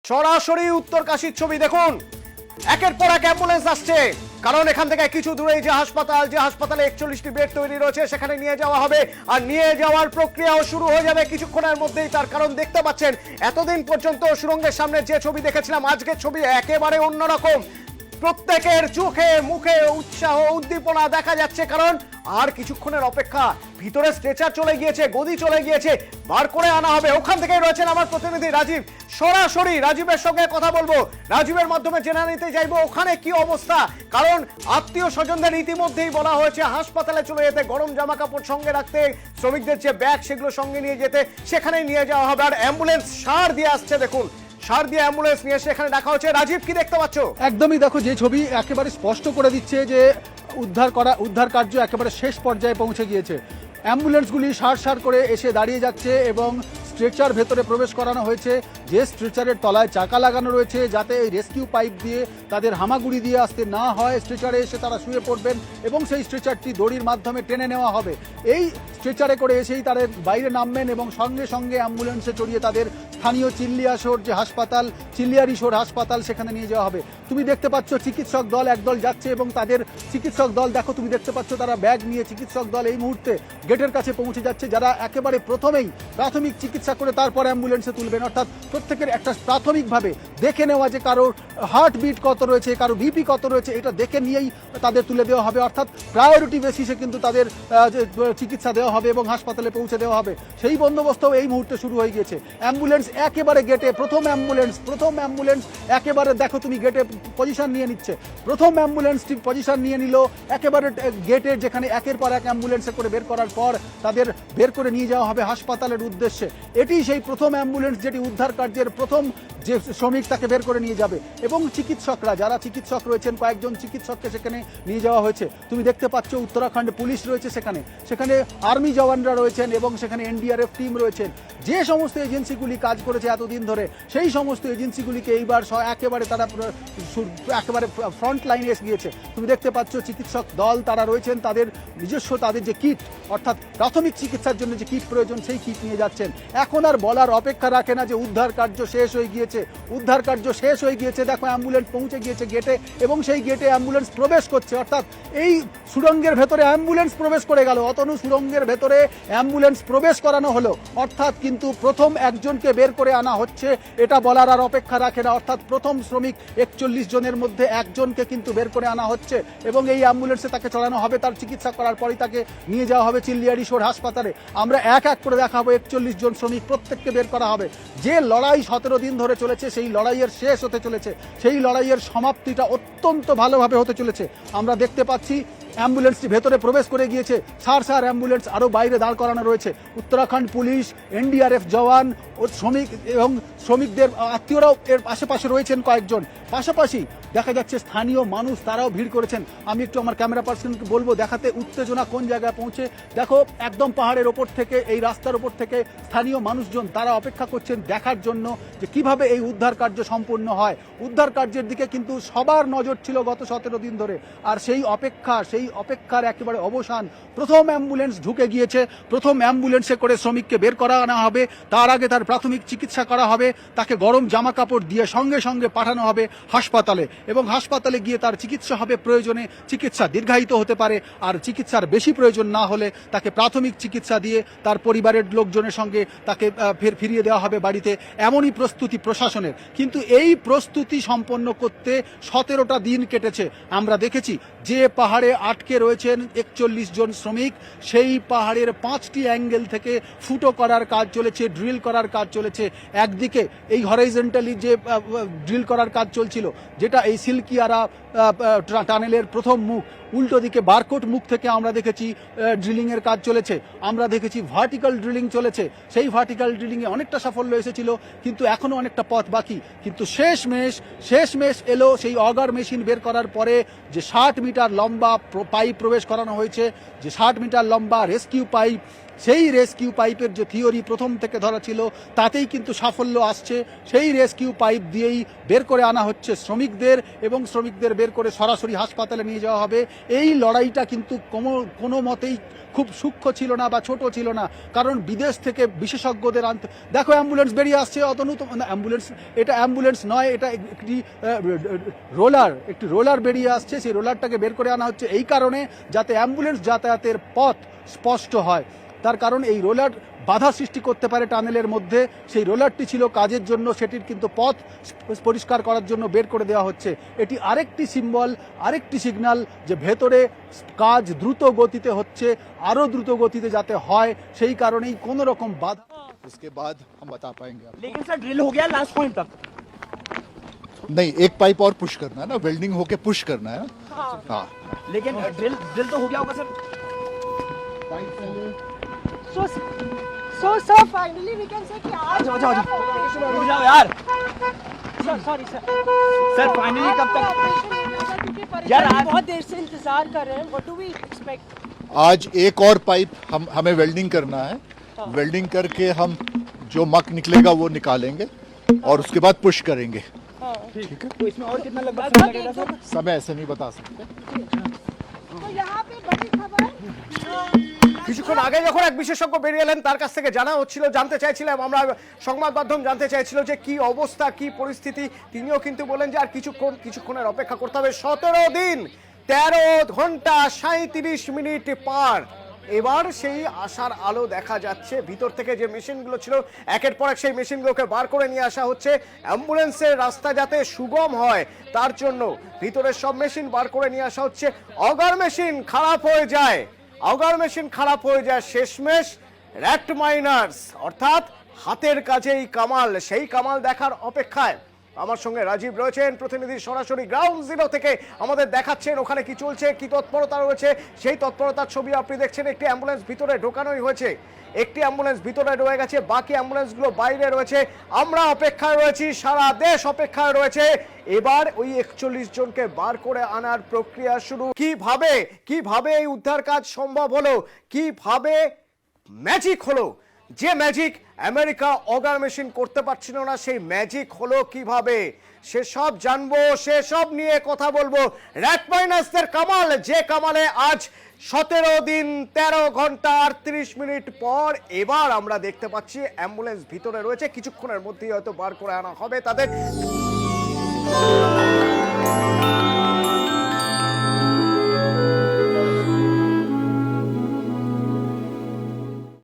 সরাসরি উত্তরকাশীর ছবি দেখুন। একের পর এক অ্যাম্বুলেন্স আসছে, কারণ এখান থেকে কিছু দূরেই যে হাসপাতালে 41টি বেড তৈরি রয়েছে সেখানে নিয়ে যাওয়া হবে, আর নিয়ে যাওয়ার প্রক্রিয়াও শুরু হয়ে যাবে কিছুক্ষণের মধ্যেই। তার কারণ দেখতে পাচ্ছেন এতদিন পর্যন্ত সুড়ঙ্গের সামনে যে ছবি দেখেছিলাম, আজকের ছবি একেবারে অন্যরকম। প্রত্যেকের চোখে মুখে উৎসাহ উদ্দীপনা দেখা যাচ্ছে, কারণ আর কিছুক্ষণের অপেক্ষা। ভিতরে স্ট্রেচার চলে গিয়েছে, গদি চলে গিয়েছে, বার করে আনা হবে। ওখান থেকেই রয়েছেন আমার প্রতিনিধি রাজীব। সরাসরি রাজীবের সঙ্গে কথা বলবো, রাজীবের মাধ্যমে জেনে নিতে চাইবো ওখানে কি অবস্থা। কারণ আত্মীয় স্বজনদের ইতিমধ্যেই বলা হয়েছে হাসপাতালে চলে যেতে, গরম জামা কাপড় সঙ্গে রাখতে, শ্রমিকদের যে ব্যাগ সেগুলো সঙ্গে নিয়ে যেতে, সেখানে নিয়ে যাওয়া হবে। আর অ্যাম্বুলেন্স সার দিয়ে আসছে, দেখুন সার দিয়ে অ্যাম্বুলেন্স নিয়ে এসে এখানে দেখা হচ্ছে। রাজীব, কি দেখতে পাচ্ছ? একদমই, দেখো যে ছবি একেবারে স্পষ্ট করে দিচ্ছে যে উদ্ধার কার্য একেবারে শেষ পর্যায়ে পৌঁছে গিয়েছে। অ্যাম্বুলেন্সগুলি সার করে এসে দাঁড়িয়ে যাচ্ছে এবং স্ট্রেচার ভেতরে প্রবেশ করানো হয়েছে। যে স্ট্রেচারের তলায় চাকা লাগানো রয়েছে, যাতে এই রেস্কিউ পাইপ দিয়ে তাদের হামাগুড়ি দিয়ে আসতে না হয়, স্ট্রেচারে এসে তারা শুয়ে পড়বেন এবং সেই স্ট্রেচারটি দড়ির মাধ্যমে টেনে নেওয়া হবে। এই স্ট্রেচারে করে এসেই তারা বাইরে নামবেন এবং সঙ্গে সঙ্গে অ্যাম্বুলেন্সে চড়িয়ে তাদের স্থানীয় চিল্লিয়ারিশোর হাসপাতাল সেখানে নিয়ে যাওয়া হবে। তুমি দেখতে পাচ্ছ চিকিৎসক দল একদল যাচ্ছে এবং তাদের চিকিৎসক দল, দেখো তুমি দেখতে পাচ্ছ তারা ব্যাগ নিয়ে চিকিৎসক দল এই মুহূর্তে গেটের কাছে পৌঁছে যাচ্ছে, যারা একেবারে প্রথমেই প্রাথমিক চিকিৎসা করে তারপর অ্যাম্বুলেন্সে তুলবেন। অর্থাৎ প্রত্যেকের একটা প্রাথমিকভাবে দেখে নেওয়া যে কারোর হার্টবিট কত রয়েছে, কারো বিপি কত রয়েছে, এটা দেখে নিয়েই তাদের তুলে দেওয়া হবে। অর্থাৎ প্রায়োরিটি বেসিসে কিন্তু তাদের চিকিৎসা দেওয়া হবে এবং হাসপাতালে পৌঁছে দেওয়া হবে। সেই বন্দোবস্তও এই মুহূর্তে শুরু হয়ে গিয়েছে। অ্যাম্বুলেন্স একেবারে গেটে, প্রথম অ্যাম্বুলেন্স একেবারে দেখো তুমি গেটে পজিশন নিয়ে নিচ্ছে। প্রথম অ্যাম্বুলেন্সটি পজিশন নিয়ে নিল একেবারে গেটের, যেখানে একের পর এক অ্যাম্বুলেন্সে করে বের করার পর তাদের বের করে নিয়ে যাওয়া হবে হাসপাতালের উদ্দেশ্যে। এটি সেই প্রথম অ্যাম্বুলেন্স যেটি উদ্ধার কার্যের প্রথম যে শ্রমিক তাকে বের করে নিয়ে যাবে। এবং চিকিৎসকরা, যারা চিকিৎসক রয়েছেন, কয়েকজন চিকিৎসককে সেখানে নিয়ে যাওয়া হয়েছে। তুমি দেখতে পাচ্ছ উত্তরাখণ্ড পুলিশ রয়েছে সেখানে আর্মি জওয়ানরা রয়েছেন এবং সেখানে এনডিআরএফ টিম রয়েছেন। যে সমস্ত এজেন্সিগুলি কাজ করেছে এতদিন ধরে, সেই সমস্ত এজেন্সিগুলিকে এইবার একেবারে তারা একেবারে ফ্রন্ট লাইনে এসে গিয়েছে। তুমি দেখতে পাচ্ছ চিকিৎসক দল তারা রয়েছেন, তাদের নিজস্ব তাদের যে কিট, অর্থাৎ প্রাথমিক চিকিৎসার জন্য যে কিট প্রয়োজন সেই কিট নিয়ে যাচ্ছেন। এখন আর বলার অপেক্ষা রাখে না যে উদ্ধার কার্য শেষ হয়ে গিয়েছে। দেখো অ্যাম্বুলেন্স পৌঁছে গিয়েছে গেটে এবং সেই গেটে অ্যাম্বুলেন্স প্রবেশ করছে। অর্থাৎ এই সুড়ঙ্গের ভেতরে অ্যাম্বুলেন্স প্রবেশ করে গেল, অতনু সুড়ঙ্গের ভেতরে অ্যাম্বুলেন্স প্রবেশ করানো হলো। অর্থাৎ কিন্তু প্রথম একজনকে বের করে আনা হচ্ছে, এটা বলার আর অপেক্ষা রাখে না। অর্থাৎ প্রথম শ্রমিক 41 জনের মধ্যে একজনকে কিন্তু বের করে আনা হচ্ছে এবং এই অ্যাম্বুলেন্সে তাকে চড়ানো হবে। তার চিকিৎসা করার পরই তাকে নিয়ে যাওয়া হবে চিল্লিয়ারিশোর হাসপাতালে। আমরা এক এক করে দেখাবো 41 জন শ্রমিক, প্রত্যেককে বের করা হবে। যে লড়াই 17 দিন ধরে চলেছে, সেই লড়াইয়ের শেষ হতে চলেছে, সেই লড়াইয়ের সমাপ্তিটা অত্যন্ত ভালোভাবে হতে চলেছে। আমরা দেখতে পাচ্ছি অ্যাম্বুলেন্সটি ভেতরে প্রবেশ করে গিয়েছে, সার অ্যাম্বুলেন্স আরও বাইরে দাঁড় করানো রয়েছে। উত্তরাখণ্ড পুলিশ, এনডিআরএফ জওয়ান ও শ্রমিক এবং শ্রমিকদের আত্মীয়রাও এর আশেপাশে রয়েছেন কয়েকজন। পাশাপাশি দেখা যাচ্ছে স্থানীয় মানুষ, তারাও ভিড় করেছেন। আমি একটু আমার ক্যামেরা পার্সনকে বলবো দেখাতে উত্তেজনা কোন জায়গায় পৌঁছে। দেখো একদম পাহাড়ের ওপর থেকে, এই রাস্তার ওপর থেকে স্থানীয় মানুষজন তারা অপেক্ষা করছেন দেখার জন্য যে কিভাবে এই উদ্ধার কার্য সম্পূর্ণ হয়। উদ্ধার কার্যের দিকে কিন্তু সবার নজর ছিল গত 17 দিন ধরে, আর সেই অপেক্ষার একেবারে অবসান। প্রথম অ্যাম্বুলেন্স ঢুকে গিয়েছে, প্রথম অ্যাম্বুলেন্সে করে শ্রমিককে বের করা আনা হবে। তার আগে তার প্রাথমিক চিকিৎসা করা হবে, তাকে গরম জামা কাপড় দিয়ে সঙ্গে সঙ্গে পাঠানো হবে হাসপাতালে এবং হাসপাতালে গিয়ে তার চিকিৎসা হবে। প্রয়োজনে চিকিৎসা দীর্ঘায়িত হতে পারে, আর চিকিৎসার বেশি প্রয়োজন না হলে তাকে প্রাথমিক চিকিৎসা দিয়ে তার পরিবারের লোকজনের সঙ্গে তাকে ফিরিয়ে দেওয়া হবে বাড়িতে। এমনই প্রস্তুতি প্রশাসনের। কিন্তু এই প্রস্তুতি সম্পন্ন করতে 17টা দিন কেটেছে। আমরা দেখেছি যে পাহাড়ে আটকে রয়েছেন 41 জন শ্রমিক, সেই পাহাড়ের 5টি অ্যাঙ্গেল থেকে ফুটো করার কাজ চলেছে, ড্রিল করার কাজ চলেছে। একদিকে এই হরাইজন্টালি যে ড্রিল করার কাজ চলছিল, যেটা এই সিলকিয়ারা টানেলের প্রথম মুখ, উল্টো দিকে বারকোট মুখ থেকে আমরা দেখেছি ড্রিলিংয়ের কাজ চলেছে। আমরা দেখেছি ভার্টিক্যাল ড্রিলিং চলেছে। সেই ভার্টিক্যাল ড্রিলিংয়ে অনেকটা সাফল্য এসেছিল, কিন্তু এখনও অনেকটা পথ বাকি। কিন্তু শেষমেশ এলো সেই অগার মেশিন বের করার পরে যে 60 মিটার লম্বা পাইপ প্রবেশ করানো হয়েছে, যে 60 মিটার লম্বা রেস্কিউ পাইপ, সেই রেস্কিউ পাইপের যে থিওরি প্রথম থেকে ধরা ছিল তাতেই কিন্তু সাফল্য আসছে। সেই রেস্কিউ পাইপ দিয়েই বের করে আনা হচ্ছে শ্রমিকদের, এবং শ্রমিকদের বের করে সরাসরি হাসপাতালে নিয়ে যাওয়া হবে। এই লড়াইটা কিন্তু কোনো মতেই খুব সূক্ষ্ম ছিল না বা ছোট ছিল না, কারণ বিদেশ থেকে বিশেষজ্ঞদের আনতে, দেখো অ্যাম্বুলেন্স বেরিয়ে আসছে, অ্যাম্বুলেন্স, এটা অ্যাম্বুলেন্স নয়, এটা একটি একটি রোলার বেরিয়ে আসছে। সেই রোলারটাকে বের করে আনা হচ্ছে এই কারণে যাতে অ্যাম্বুলেন্স যাতায়াতের পথ স্পষ্ট হয়। তার কারণ এই রোলার বাধা সৃষ্টি করতে পারে টানেলের মধ্যে, সেই রোলারটি ছিল কাজের জন্য, সেটির কিন্তু পথ পরিষ্কার করার জন্য বের করে দেওয়া হচ্ছে। এটি আরেকটি সিম্বল, আরেকটি সিগন্যাল যে ভেতরে কাজ দ্রুত গতিতে হচ্ছে, আরও দ্রুত গতিতে যাতে হয়, সেই কারণেই কোনো রকম বাধা। उसके बाद हम बता पाएंगे आपको। लेकिन सर ड्रिल हो गया लास्ट पॉइंट तक। नहीं, एक पाइप और पुश करना है ना, वेल्डिंग होके पुश करना है। हाँ, लेकिन ड्रिल तो हो गया होगा sir. So finally we can say कि आज रुक जाओ यार। सॉरी सर सर फाइनली कब तक? क्योंकि यार, परिवार आज- बहुत देर से इंतजार कर रहे हैं। What do we expect? आज एक और पाइप हमें वेल्डिंग करना है। वेल्डिंग करके हम जो मक निकलेगा वो निकालेंगे और उसके बाद पुश करेंगे। ठीक है, तो इसमें और कितना लगभग समय लगेगा सर? समय ऐसे नहीं बता सकते। तो यहाँ पे बड़ी खबर কিছুক্ষণ আগে যখন এক বিশেষজ্ঞ বেরিয়ে এলেন, তার কাছ থেকে জানতে চাইছিলাম আমরা, সংবাদ মাধ্যম জানতে চাইছিল যে কি অবস্থা, কি পরিস্থিতি। তিনিও কিন্তু বলেন যে আর কিছুক্ষণের অপেক্ষা করতে হবে। 17 দিন 13 ঘন্টা 37 মিনিট পার, এবার সেই আশার আলো দেখা যাচ্ছে। ভিতর থেকে যে মেশিনগুলো ছিল একের পর এক সেই মেশিনগুলোকে বার করে নিয়ে আসা হচ্ছে। অ্যাম্বুলেন্সের রাস্তা যাতে সুগম হয় তার জন্য ভিতরের সব মেশিন বার করে নিয়ে আসা হচ্ছে। অগার মেশিন খারাপ হয়ে যায়, শেষমেশ র্যাট মাইনার্স অর্থাৎ হাতের কাজেই কামাল, সেই কামাল দেখার অপেক্ষায়। আমার সঙ্গে রাজীব রয়েছেন, প্রতিনিধি সরাসরি গ্রাউন্ড জিরো থেকে আমাদের দেখাচ্ছেন ওখানে কি চলছে, কি তৎপরতা রয়েছে। সেই তৎপরতার ছবি আপনি দেখছেন। একটি অ্যাম্বুলেন্স ভিতরে ঢোকানোই হয়েছে, একটি অ্যাম্বুলেন্স ভিতরে রয়ে গেছে, বাকি অ্যাম্বুলেন্সগুলো বাইরে রয়েছে। আমরা অপেক্ষায় রয়েছি, সারা দেশ অপেক্ষায় রয়েছে। এবার ওই 41 জনকে বার করে আনার প্রক্রিয়া শুরু। কিভাবে এই উদ্ধার কাজ সম্ভব হলো, কিভাবে ম্যাজিক হলো, যে ম্যাজিক আমেরিকা অগার মেশিন করতে পারছিল না, সেই ম্যাজিক হলো কিভাবে, সেসব জানবো, সেসব নিয়ে কথা বলবো। র্যাট মাইনাসদের কামাল, যে কামালে আজ 17 দিন 13 ঘন্টা 38 মিনিট পর এবার আমরা দেখতে পাচ্ছি অ্যাম্বুলেন্স ভিতরে রয়েছে। কিছুক্ষণের মধ্যেই হয়তো বার করে আনা হবে তাদের।